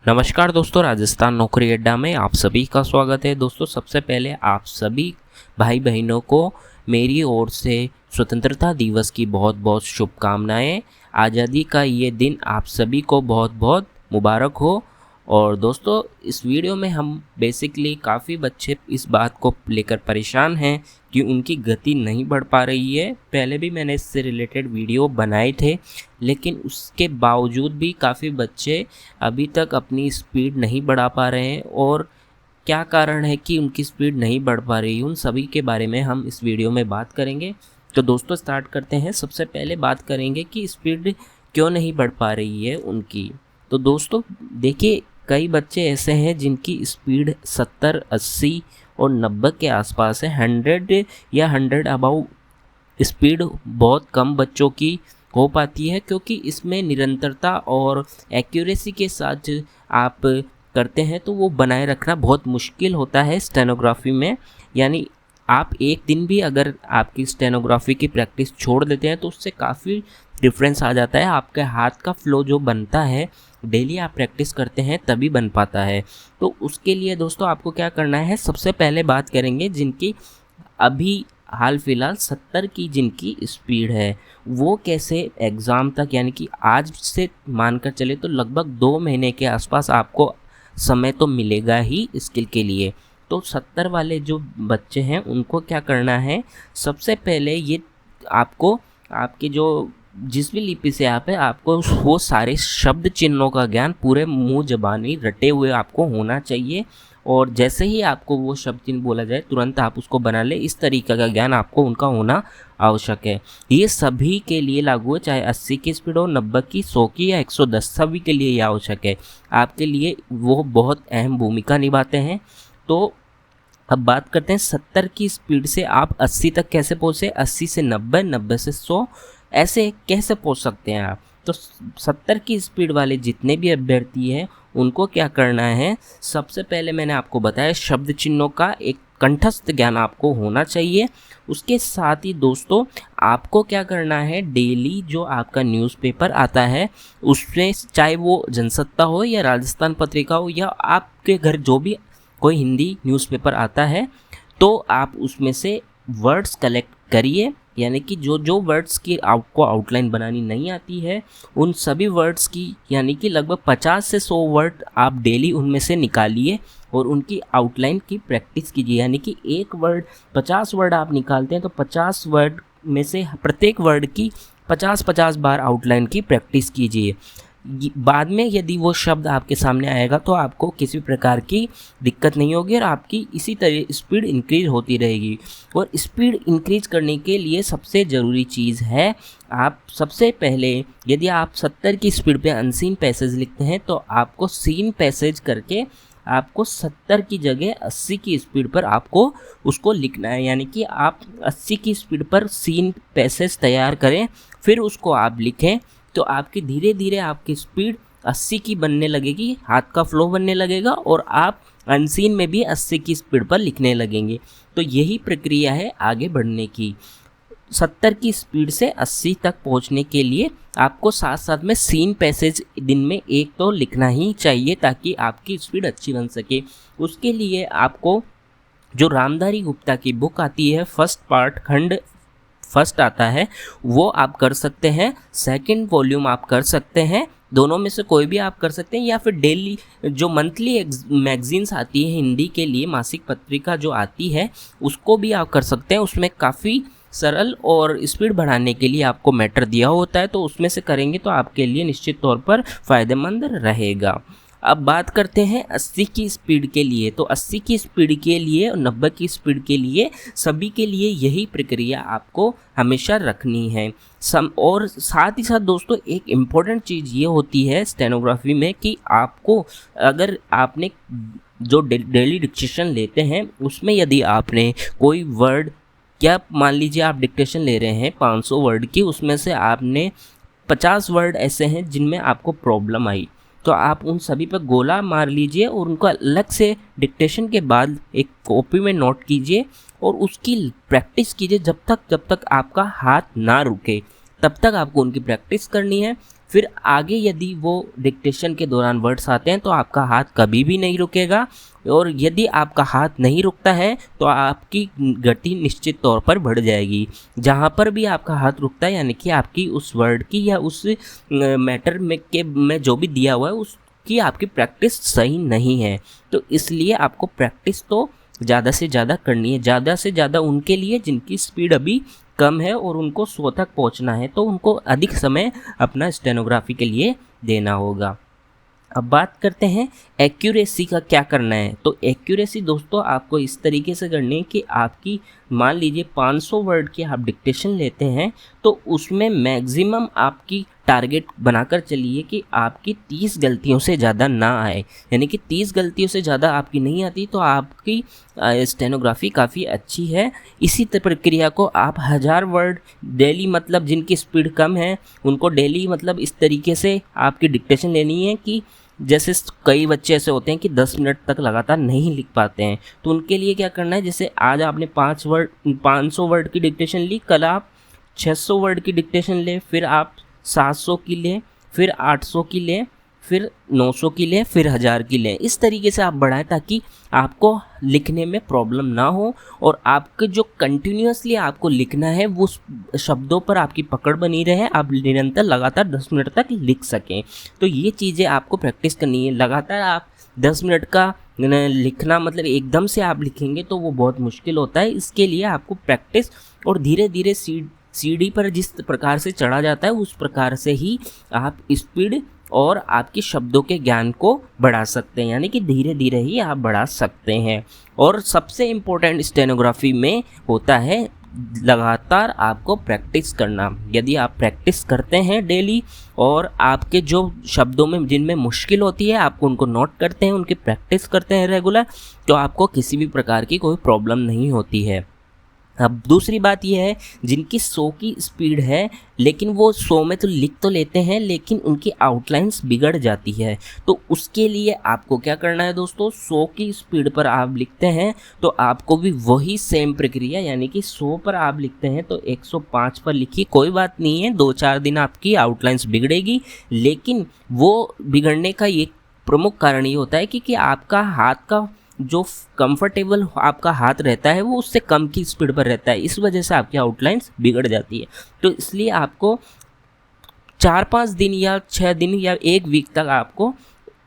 नमस्कार दोस्तों, राजस्थान नौकरी अड्डा में आप सभी का स्वागत है। दोस्तों, सबसे पहले आप सभी भाई बहनों को मेरी ओर से स्वतंत्रता दिवस की बहुत बहुत शुभकामनाएं। आज़ादी का ये दिन आप सभी को बहुत बहुत मुबारक हो। और दोस्तों, इस वीडियो में हम बेसिकली काफ़ी बच्चे इस बात को लेकर परेशान हैं कि उनकी गति नहीं बढ़ पा रही है। पहले भी मैंने इससे रिलेटेड वीडियो बनाए थे, लेकिन उसके बावजूद भी काफ़ी बच्चे अभी तक अपनी स्पीड नहीं बढ़ा पा रहे हैं। और क्या कारण है कि उनकी स्पीड नहीं बढ़ पा रही, उन सभी के बारे में हम इस वीडियो में बात करेंगे। तो दोस्तों, स्टार्ट करते हैं। सबसे पहले बात करेंगे कि स्पीड क्यों नहीं बढ़ पा रही है उनकी। तो दोस्तों देखिए, कई बच्चे ऐसे हैं जिनकी स्पीड 70, 80 और 90 के आसपास है। 100 या 100 अबाउ स्पीड बहुत कम बच्चों की हो पाती है, क्योंकि इसमें निरंतरता और एक्यूरेसी के साथ आप करते हैं तो वो बनाए रखना बहुत मुश्किल होता है स्टेनोग्राफी में। यानी आप एक दिन भी अगर आपकी स्टेनोग्राफी की प्रैक्टिस छोड़ देते हैं तो उससे काफ़ी डिफरेंस आ जाता है। आपके हाथ का फ्लो जो बनता है, डेली आप प्रैक्टिस करते हैं तभी बन पाता है। तो उसके लिए दोस्तों आपको क्या करना है, सबसे पहले बात करेंगे जिनकी अभी हाल फिलहाल 70 की जिनकी स्पीड है, वो कैसे एग्ज़ाम तक, यानी कि आज से मानकर चले तो लगभग 2 महीने के आसपास आपको समय तो मिलेगा ही स्किल के लिए। तो 70 वाले जो बच्चे हैं उनको क्या करना है, सबसे पहले ये आपको आपके जो जिस भी लिपि से आप है, आपको वो सारे शब्द चिन्हों का ज्ञान पूरे मुंह ज़बानी रटे हुए आपको होना चाहिए। और जैसे ही आपको वो शब्द चिन्ह बोला जाए तुरंत आप उसको बना ले, इस तरीके का ज्ञान आपको उनका होना आवश्यक है। ये सभी के लिए लागू है, चाहे 80 की स्पीड हो, 90 की, 100 की या 110, सभी के लिए ये आवश्यक है। आपके लिए वो बहुत अहम भूमिका निभाते हैं। तो अब बात करते हैं 70 की स्पीड से आप 80 तक कैसे पहुँचे, 80 से 90, 90 से 100, ऐसे कैसे पहुँच सकते हैं आप। तो 70 की स्पीड वाले जितने भी अभ्यर्थी हैं उनको क्या करना है, सबसे पहले मैंने आपको बताया शब्द चिन्हों का एक कंठस्थ ज्ञान आपको होना चाहिए। उसके साथ ही दोस्तों आपको क्या करना है, डेली जो आपका न्यूज़पेपर आता है उसमें, चाहे वो जनसत्ता हो या राजस्थान पत्रिका हो या आपके घर जो भी कोई हिंदी न्यूज़पेपर आता है, तो आप उसमें से वर्ड्स कलेक्ट करिए। यानी कि जो जो वर्ड्स की आपको आउटलाइन बनानी नहीं आती है, उन सभी वर्ड्स की, यानी कि लगभग 50 से 100 वर्ड आप डेली उनमें से निकालिए और उनकी आउटलाइन की प्रैक्टिस कीजिए। यानी कि एक वर्ड 50 वर्ड आप निकालते हैं तो 50 वर्ड में से प्रत्येक वर्ड की 50-50 बार आउटलाइन की प्रैक्टिस कीजिए। बाद में यदि वो शब्द आपके सामने आएगा तो आपको किसी प्रकार की दिक्कत नहीं होगी और आपकी इसी तरह स्पीड इंक्रीज होती रहेगी। और स्पीड इंक्रीज करने के लिए सबसे ज़रूरी चीज़ है, आप सबसे पहले यदि आप 70 की स्पीड पे अनसीन पैसेज लिखते हैं तो आपको सीन पैसेज करके आपको 70 की जगह 80 की स्पीड पर आपको उसको लिखना है। यानी कि आप 80 की स्पीड पर सीन पैसेज तैयार करें, फिर उसको आप लिखें, तो आपकी धीरे धीरे आपकी स्पीड 80 की बनने लगेगी, हाथ का फ्लो बनने लगेगा और आप अनसीन में भी 80 की स्पीड पर लिखने लगेंगे। तो यही प्रक्रिया है आगे बढ़ने की। 70 की स्पीड से 80 तक पहुंचने के लिए आपको साथ साथ में सीन पैसेज दिन में एक तो लिखना ही चाहिए, ताकि आपकी स्पीड अच्छी बन सके। उसके लिए आपको जो रामधारी गुप्ता की बुक आती है, फर्स्ट पार्ट खंड फर्स्ट आता है, वो आप कर सकते हैं। सेकंड वॉल्यूम आप कर सकते हैं, दोनों में से कोई भी आप कर सकते हैं। या फिर डेली जो मंथली मैगजीन्स आती है हिंदी के लिए, मासिक पत्रिका जो आती है, उसको भी आप कर सकते हैं। उसमें काफ़ी सरल और स्पीड बढ़ाने के लिए आपको मैटर दिया होता है, तो उसमें से करेंगे तो आपके लिए निश्चित तौर पर फ़ायदेमंद रहेगा। अब बात करते हैं 80 की स्पीड के लिए। तो 80 की स्पीड के लिए और 90 की स्पीड के लिए सभी के लिए यही प्रक्रिया आपको हमेशा रखनी है। और साथ ही साथ दोस्तों एक इम्पॉर्टेंट चीज़ ये होती है स्टेनोग्राफी में कि आपको, अगर आपने जो डेली डिक्टेशन लेते हैं उसमें यदि आपने कोई वर्ड, क्या मान लीजिए आप डिक्टेशन ले रहे हैं 500 वर्ड की, उसमें से आपने 50 वर्ड ऐसे हैं जिनमें आपको प्रॉब्लम आई, तो आप उन सभी पर गोला मार लीजिए और उनको अलग से डिक्टेशन के बाद एक कॉपी में नोट कीजिए और उसकी प्रैक्टिस कीजिए जब तक आपका हाथ ना रुके, तब तक आपको उनकी प्रैक्टिस करनी है। फिर आगे यदि वो डिक्टेशन के दौरान वर्ड्स आते हैं तो आपका हाथ कभी भी नहीं रुकेगा, और यदि आपका हाथ नहीं रुकता है तो आपकी गति निश्चित तौर पर बढ़ जाएगी। जहाँ पर भी आपका हाथ रुकता है यानी कि आपकी उस वर्ड की या उस मैटर में जो भी दिया हुआ है उसकी आपकी प्रैक्टिस सही नहीं है। तो इसलिए आपको प्रैक्टिस तो ज़्यादा से ज़्यादा करनी है, ज़्यादा से ज़्यादा उनके लिए जिनकी स्पीड अभी कम है और उनको 100 तक पहुंचना है, तो उनको अधिक समय अपना स्टेनोग्राफी के लिए देना होगा। अब बात करते हैं एक्यूरेसी का क्या करना है। तो एक्यूरेसी दोस्तों आपको इस तरीके से करनी है कि आपकी मान लीजिए 500 वर्ड की आप डिक्टेशन लेते हैं तो उसमें मैक्सिमम आपकी टारगेट बनाकर चलिए कि आपकी 30 गलतियों से ज़्यादा ना आए, यानी कि 30 गलतियों से ज़्यादा आपकी नहीं आती तो आपकी स्टेनोग्राफी काफ़ी अच्छी है। इसी प्रक्रिया को आप 1000 वर्ड डेली, मतलब जिनकी स्पीड कम है उनको डेली मतलब इस तरीके से आपकी डिक्टेशन लेनी है कि जैसे कई बच्चे ऐसे होते हैं कि 10 मिनट तक लगातार नहीं लिख पाते हैं, तो उनके लिए क्या करना है, जैसे आज आपने 500 वर्ड की डिक्टेशन ली, कल आप 600 वर्ड की डिक्टेशन ले, फिर आप 700 की लें, फिर 800 की लें, फिर 900 की लें, फिर 1000 की लें। इस तरीके से आप बढ़ाएं ताकि आपको लिखने में प्रॉब्लम ना हो और आपके जो कंटिन्यूसली आपको लिखना है वो शब्दों पर आपकी पकड़ बनी रहे, आप निरंतर लगातार 10 मिनट तक लिख सकें। तो ये चीज़ें आपको प्रैक्टिस करनी है। लगातार आप 10 मिनट का लिखना मतलब एकदम से आप लिखेंगे तो वो बहुत मुश्किल होता है। इसके लिए आपको प्रैक्टिस और धीरे धीरे सीढ़ी पर जिस प्रकार से चढ़ा जाता है उस प्रकार से ही आप स्पीड और आपके शब्दों के ज्ञान को बढ़ा सकते हैं, यानी कि धीरे धीरे ही आप बढ़ा सकते हैं। और सबसे इम्पोर्टेंट स्टेनोग्राफी में होता है लगातार आपको प्रैक्टिस करना। यदि आप प्रैक्टिस करते हैं डेली और आपके जो शब्दों में जिनमें मुश्किल होती है आपको उनको नोट करते हैं, उनकी प्रैक्टिस करते हैं रेगुलर, तो आपको किसी भी प्रकार की कोई प्रॉब्लम नहीं होती है। अब दूसरी बात यह है जिनकी 100 की स्पीड है लेकिन वो 100 में तो लिख तो लेते हैं लेकिन उनकी आउटलाइंस बिगड़ जाती है, तो उसके लिए आपको क्या करना है दोस्तों, 100 की स्पीड पर आप लिखते हैं तो आपको भी वही सेम प्रक्रिया, यानी कि 100 पर आप लिखते हैं तो 105 पर लिखिए। कोई बात नहीं है, 2-4 दिन आपकी आउटलाइंस बिगड़ेगी, लेकिन वो बिगड़ने का एक प्रमुख कारण ये होता है कि आपका हाथ का जो कंफर्टेबल आपका हाथ रहता है वो उससे कम की स्पीड पर रहता है, इस वजह से आपकी आउटलाइंस बिगड़ जाती है। तो इसलिए आपको 4-5 दिन या 6 दिन या 1 वीक तक आपको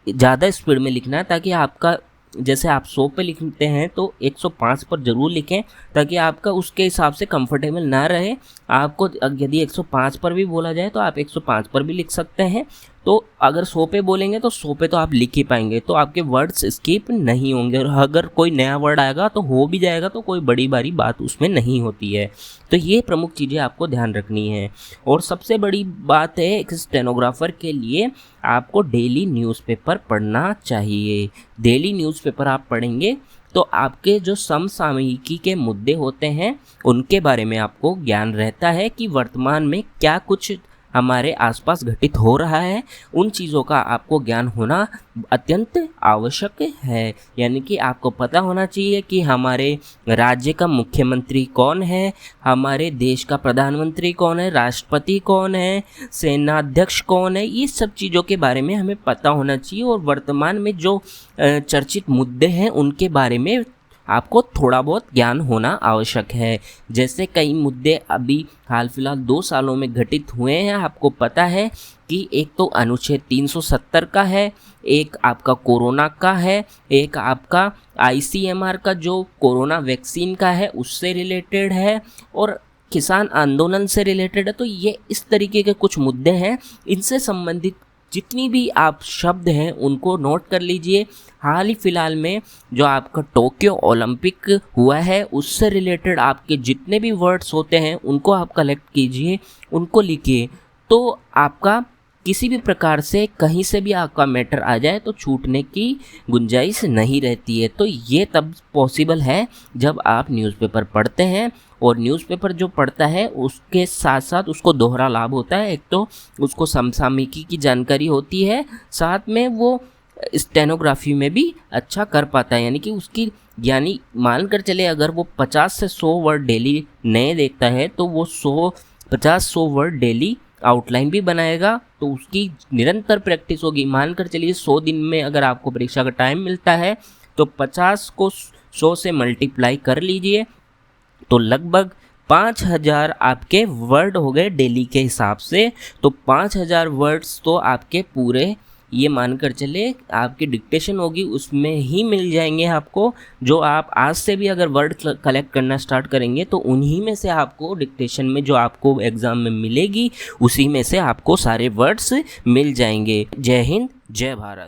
ज़्यादा स्पीड में लिखना है, ताकि आपका जैसे आप 100 पे लिखते हैं तो 105 पर ज़रूर लिखें ताकि आपका उसके हिसाब से कंफर्टेबल ना रहे। आपको यदि 105 पर भी बोला जाए तो आप 105 पर भी लिख सकते हैं। तो अगर 100 पे बोलेंगे तो 100 पे तो आप लिख ही पाएंगे, तो आपके वर्ड्स स्किप नहीं होंगे, और अगर कोई नया वर्ड आएगा तो हो भी जाएगा, तो कोई बड़ी बड़ी बात उसमें नहीं होती है। तो ये प्रमुख चीज़ें आपको ध्यान रखनी है। और सबसे बड़ी बात है एक स्टेनोग्राफर के लिए आपको डेली न्यूज़पेपर पढ़ना चाहिए। डेली न्यूज़पेपर आप पढ़ेंगे तो आपके जो समसामयिकी के मुद्दे होते हैं उनके बारे में आपको ज्ञान रहता है कि वर्तमान में क्या कुछ हमारे आसपास घटित हो रहा है, उन चीज़ों का आपको ज्ञान होना अत्यंत आवश्यक है। यानी कि आपको पता होना चाहिए कि हमारे राज्य का मुख्यमंत्री कौन है, हमारे देश का प्रधानमंत्री कौन है, राष्ट्रपति कौन है, सेनाध्यक्ष कौन है, ये सब चीज़ों के बारे में हमें पता होना चाहिए। और वर्तमान में जो चर्चित मुद्दे हैं उनके बारे में आपको थोड़ा बहुत ज्ञान होना आवश्यक है। जैसे कई मुद्दे अभी हाल फिलहाल 2 सालों में घटित हुए हैं, आपको पता है कि एक तो अनुच्छेद 370 का है, एक आपका कोरोना का है, एक आपका ICMR का जो कोरोना वैक्सीन का है उससे रिलेटेड है, और किसान आंदोलन से रिलेटेड है। तो ये इस तरीके के कुछ मुद्दे हैं, इनसे संबंधित जितनी भी आप शब्द हैं उनको नोट कर लीजिए। हाल ही फिलहाल में जो आपका टोक्यो ओलंपिक हुआ है उससे रिलेटेड आपके जितने भी वर्ड्स होते हैं उनको आप कलेक्ट कीजिए, उनको लिखिए, तो आपका किसी भी प्रकार से कहीं से भी आपका मैटर आ जाए तो छूटने की गुंजाइश नहीं रहती है। तो ये तब पॉसिबल है जब आप न्यूज़पेपर पढ़ते हैं, और न्यूज़पेपर जो पढ़ता है उसके साथ साथ उसको दोहरा लाभ होता है। एक तो उसको समसामयिकी की जानकारी होती है, साथ में वो स्टेनोग्राफी में भी अच्छा कर पाता है, यानी कि उसकी मान कर चले अगर वो 50 से 100 वर्ड डेली नए देखता है तो वो 50-100 वर्ड डेली आउटलाइन भी बनाएगा तो उसकी निरंतर प्रैक्टिस होगी। मानकर चलिए 100 दिन में अगर आपको परीक्षा का टाइम मिलता है तो 50 को 100 से मल्टीप्लाई कर लीजिए, तो लगभग 5000 आपके वर्ड हो गए डेली के हिसाब से। तो 5000 वर्ड्स तो आपके पूरे, ये मानकर चले आपकी डिक्टेशन होगी उसमें ही मिल जाएंगे आपको। जो आप आज से भी अगर वर्ड कलेक्ट करना स्टार्ट करेंगे तो उन्हीं में से आपको डिक्टेशन में जो आपको एग्ज़ाम में मिलेगी उसी में से आपको सारे वर्ड्स मिल जाएंगे। जय हिंद, जय भारत।